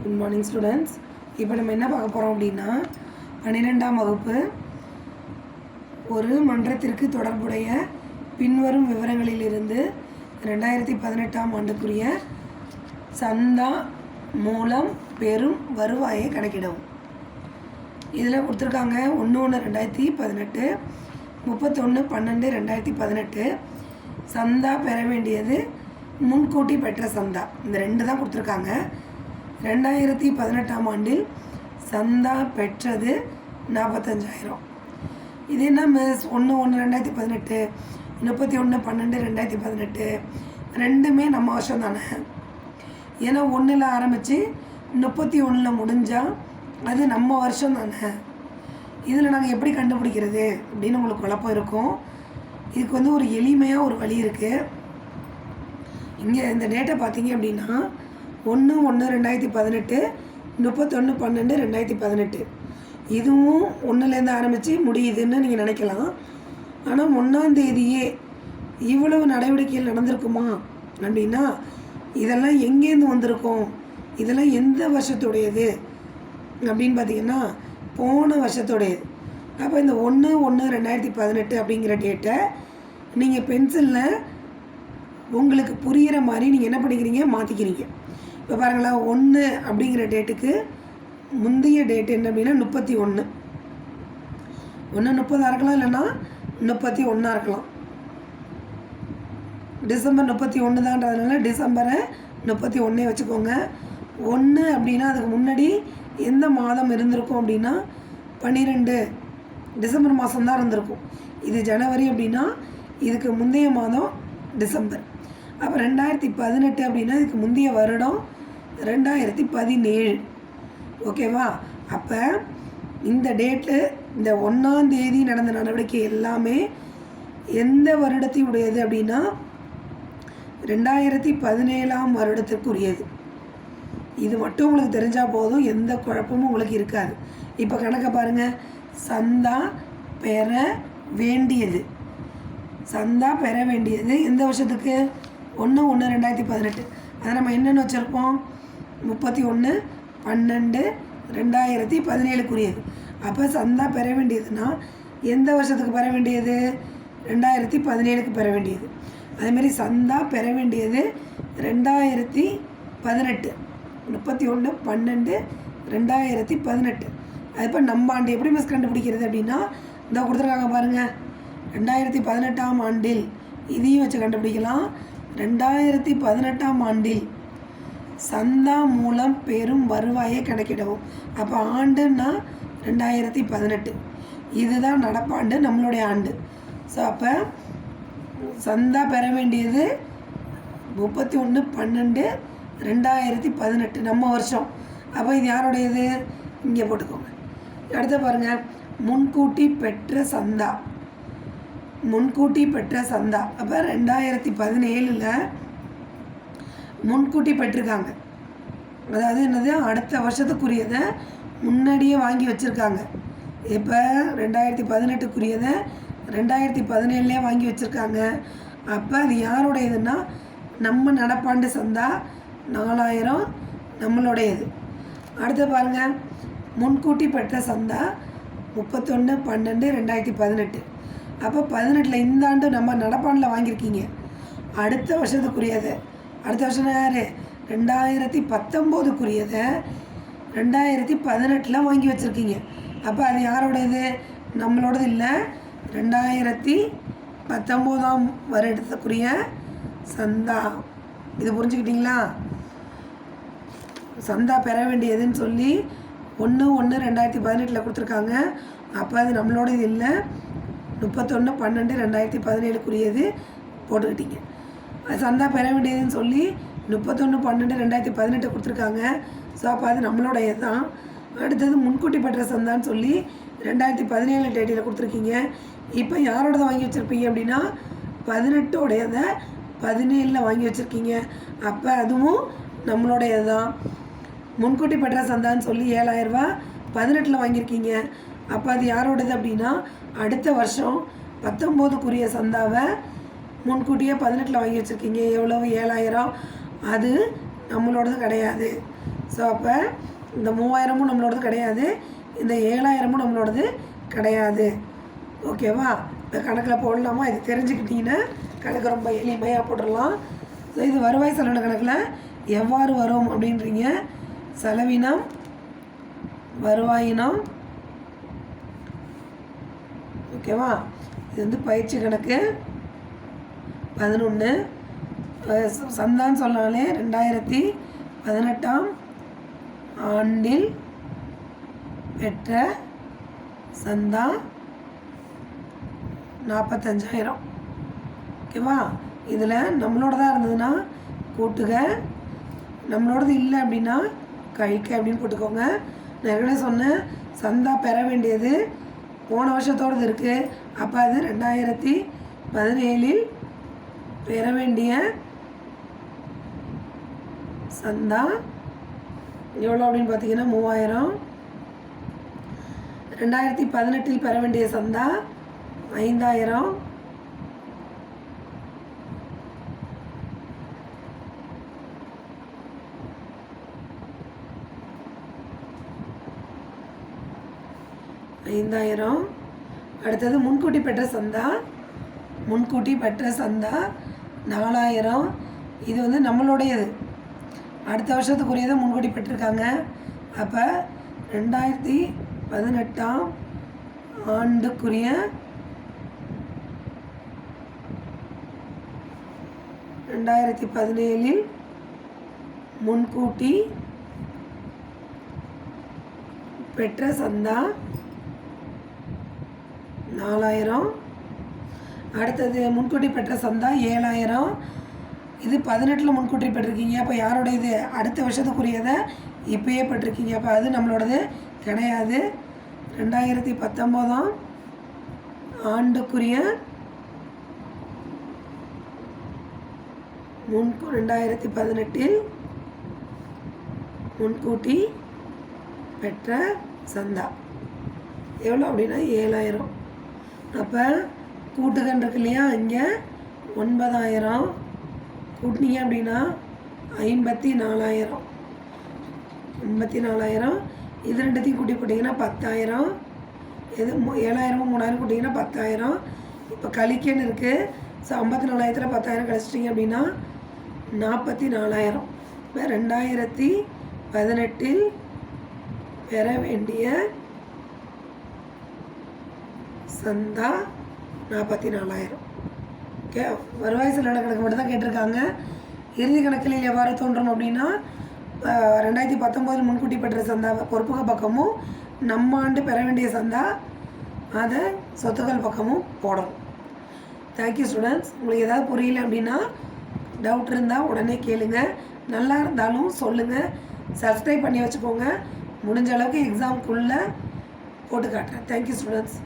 Good morning students. இப்போ நம்ம என்ன பார்க்க போகிறோம் அப்படின்னா 12ஆம் வகுப்பு ஒரு மன்றத்திற்கு தொடர்புடைய பின்வரும் விவரங்களிலிருந்து 2018ஆம் ஆண்டுக்குரிய சந்தா மூலம் பெரும் வருவாயை கணக்கிடவும். இதில் கொடுத்துருக்காங்க 1/1/2018, 31/12/2018. சந்தா பெற வேண்டியது முன்கூட்டி பெற்ற சந்தா, இந்த ரெண்டு தான் கொடுத்துருக்காங்க. 2018ஆம் ஆண்டில் சந்தா பெற்றது 45,000. இது என்ன மிஸ் 1/1/2018, 31/12/2018 ரெண்டுமே நம்ம வருஷம் தானே. ஏன்னா 1ல் ஆரம்பித்து 31ல் முடிஞ்சால் அது நம்ம வருஷம் தானே. இதில் நாங்கள் எப்படி கண்டுபிடிக்கிறது அப்படின்னு உங்களுக்கு குழப்பம் இருக்கும். இதுக்கு ஒரு எளிமையாக ஒரு வழி இருக்குது. இங்கே இந்த டேட்டை பார்த்தீங்க அப்படின்னா 1/1/2018, 31/12/2018 இதுவும் 1லேருந்து ஆரம்பித்து முடியுதுன்னு நீங்கள் நினைக்கலாம். ஆனால் 1ஆம் தேதியே இவ்வளவு நடவடிக்கைகள் நடந்திருக்குமா அப்படின்னா இதெல்லாம் எங்கேருந்து வந்திருக்கும், இதெல்லாம் எந்த வருஷத்துடையது அப்படின்னு பார்த்தீங்கன்னா போன வருஷத்துடையது. அப்போ இந்த 1/1/2018 அப்படிங்கிற டேட்டை நீங்கள் பென்சிலில் உங்களுக்கு புரிகிற மாதிரி நீங்கள் என்ன பண்ணிக்கிறீங்க, மாற்றிக்கிறீங்க. இப்போ பாருங்களேன், 1 அப்படிங்கிற டேட்டுக்கு முந்தைய டேட் என்ன அப்படின்னா 31. 1/30 இருக்கலாம், இல்லைன்னா 31 இருக்கலாம். டிசம்பர் 31 தான்றதுனால டிசம்பரை 31 வச்சுக்கோங்க. 1 அப்படின்னா அதுக்கு முன்னாடி எந்த மாதம் இருந்திருக்கும் அப்படின்னா 12 டிசம்பர் மாதம் தான் இருந்திருக்கும். இது ஜனவரி அப்படின்னா இதுக்கு முந்தைய மாதம் டிசம்பர். அப்போ 2018 அப்படின்னா இதுக்கு முந்தைய வருடம் 2017. ஓகேவா? அப்போ இந்த டேட்டு, இந்த 1ஆம் தேதி நடந்த நடவடிக்கை எல்லாமே எந்த வருடத்தையுடையது அப்படின்னா 2017ஆம் வருடத்திற்குரியது. இது மட்டும் உங்களுக்கு தெரிஞ்சால் போதும், எந்த குழப்பமும் உங்களுக்கு இருக்காது. இப்போ கணக்கை பாருங்கள். சந்தா பெற வேண்டியது, சந்தா பெற வேண்டியது எந்த வருஷத்துக்கு? 1/1/2018. அதை நம்ம என்னென்னு வச்சுருப்போம்? 31/12/2017 அப்போ சந்தா பெற வேண்டியதுன்னா எந்த வருஷத்துக்கு பெற வேண்டியது? 2017க்கு பெற வேண்டியது. அதேமாரி சந்தா பெற வேண்டியது 2018, 31/12/2018. அது இப்போ நம்ம ஆண்டு எப்படி மிஸ் கண்டுபிடிக்கிறது அப்படின்னா இந்த கொடுத்துருக்காங்க பாருங்கள். 2018ஆம் ஆண்டில் இதையும் வச்சு கண்டுபிடிக்கலாம். 2018ஆம் ஆண்டில் சந்தா மூலம் பெரும் வருவாயை கணக்கிடவும். அப்போ ஆண்டுன்னா 2018, இதுதான் நடப்பாண்டு, நம்மளுடைய ஆண்டு. ஸோ அப்போ சந்தா பெற வேண்டியது 31/12/2018 நம்ம வருஷம். அப்போ இது யாருடையது? இங்கே போட்டுக்கோங்க. அடுத்து பாருங்கள், முன்கூட்டி பெற்ற சந்தா. முன்கூட்டி பெற்ற சந்தா அப்போ 2017ல் முன்கூட்டி பெற்றிருக்காங்க. அதாவது என்னது, அடுத்த வருஷத்துக்குரியதை முன்னாடியே வாங்கி வச்சுருக்காங்க. இப்போ 2018க்குரியதை 2017லே வாங்கி வச்சுருக்காங்க. அப்போ அது யாருடையதுன்னா நம்ம நடப்பாண்டு சந்தா 4,000 நம்மளுடையது. அடுத்து பாருங்கள், முன்கூட்டி பெற்ற சந்தா 31/12/2018. அப்போ 18ல் இந்த ஆண்டு நம்ம நடப்பாண்டில் வாங்கியிருக்கீங்க. அடுத்த வருஷத்துக்குரியதை, அடுத்த வருஷம் யார்? 2019க்குரியதை 2018ல் வாங்கி வச்சுருக்கீங்க. அப்போ அது யாரோடது? நம்மளோடது இல்லை, 2019ஆம் வருடத்துக்குரிய சந்தா. இது புரிஞ்சுக்கிட்டிங்களா? சந்தா பெற வேண்டியதுன்னு சொல்லி 1/1/2018 கொடுத்துருக்காங்க. அப்போ அது நம்மளோடது இல்லை, 31/12/2017க்குரியது போட்டுக்கிட்டீங்க. சந்தா பெற வேண்டியதுன்னு சொல்லி 31/12/2018 கொடுத்துருக்காங்க. ஸோ அப்போ அது நம்மளோடையது தான். அடுத்தது முன்கூட்டி பெற்ற சந்தான்னு சொல்லி 2017 டேட்டில் கொடுத்துருக்கீங்க. இப்போ யாரோடதை வாங்கி வச்சுருப்பீங்க அப்படின்னா 18உடையதை 17ல் வாங்கி வச்சுருக்கீங்க. அப்போ அதுவும் நம்மளோடையது தான். முன்கூட்டி பெற்ற சந்தான்னு சொல்லி 7,000 ரூபா 18ல் வாங்கியிருக்கீங்க. அப்போ அது யாரோடது அப்படின்னா அடுத்த வருஷம் 19க்குரிய சந்தாவை முன்கூட்டியே 18ல் வாங்கி வச்சுருக்கீங்க. எவ்வளவு? 7,000. அது நம்மளோடது கிடையாது. ஸோ அப்போ இந்த 3000மும் நம்மளோடது கிடையாது, இந்த 7000மும் நம்மளோடது கிடையாது. ஓகேவா? இந்த கணக்கில் போடலாமா? இது தெரிஞ்சுக்கிட்டிங்கன்னா கணக்கு ரொம்ப எளிமையாக போட்டுடலாம். ஸோ இது வருவாய் செலவின கணக்கில் எவ்வாறு வரும் அப்படின்றீங்க. செலவினம், வருவாயினம். ஓகேவா? இது வந்து பயிற்சி கணக்கு 11. சந்தான்னு சொன்னாலே 2018ஆம் ஆண்டில் பெற்ற சந்தா 45,000. ஓகேவா? இதில் நம்மளோடதாக இருந்ததுன்னா கூட்டுக, நம்மளோடது இல்லை அப்படின்னா கழிக்க அப்படின்னு போட்டுக்கோங்க. நான் ஏற்கனவே சொன்னேன், சந்தா பெற வேண்டியது போன வருஷத்தோடது இருக்குது. அப்போ அது 2017இல் பெற வேண்டிய சந்தா எவ்வளோ அப்படின்னு பார்த்தீங்கன்னா 3000. 2018இல் பெற வேண்டிய சந்தா 5000. அடுத்தது முன்கூட்டி பெற்ற சந்தா. முன்கூட்டி பெற்ற சந்தா 4000. இது வந்து நம்மளுடையது, அடுத்த வருஷத்துக்குரியதை முன்கூட்டி பெற்றிருக்காங்க. அப்போ 2018ஆம் ஆண்டுக்குரிய 2017இல் முன்கூட்டி பெற்ற சந்தா 4000. அடுத்தது முன்கூட்டி பெற்ற சந்தா 7000. இது 18இல் முன்கூட்டி பெற்றிருக்கீங்க. அப்போ யாரோட இது? அடுத்த வருஷத்துக்குரியதை இப்போயே பெற்றிருக்கீங்க. அப்போ அது நம்மளோடது கிடையாது. 2019ஆம் ஆண்டுக்குரிய 2018இல் முன்கூட்டி பெற்ற சந்தா எவ்வளோ அப்படின்னா 7000. அப்போ கூட்டுகன் இருக்கு இல்லையா, இங்கே 9000 கூட்டினீங்க அப்படின்னா 54,000. 54,000. இது ரெண்டுத்தையும் கூட்டி போட்டிங்கன்னா 10,000. இது 7000 3000 கூட்டிங்கன்னா 10,000. இப்போ கழிக்கன்னு இருக்குது. ஸோ 54,000த்தில் 10,000 கழிச்சிட்டிங்க அப்படின்னா 44,000. இப்போ 2018இல் பெற வேண்டிய சந்தா 44,000. ஓகே, வருவாய் செலவின கணக்கு மட்டும் தான் கேட்டிருக்காங்க. இறுதி கணக்கில் எவ்வாறு தோன்றும் அப்படின்னா 2019 முன்கூட்டி பெற்ற சந்தா பொறுப்புகள் பக்கமும் நம்ம ஆண்டு பெற வேண்டிய சந்தா அதை சொத்துக்கள் பக்கமும் போடணும். Thank you students. உங்களுக்கு ஏதாவது புரியல அப்படின்னா டவுட் இருந்தால் உடனே கேளுங்க. நல்லா இருந்தாலும் சொல்லுங்கள். சப்ஸ்கிரைப் பண்ணி வச்சுக்கோங்க. முடிஞ்ச அளவுக்கு எக்ஸாமுக்குள்ளே போட்டு காட்டுறேன். Thank you students.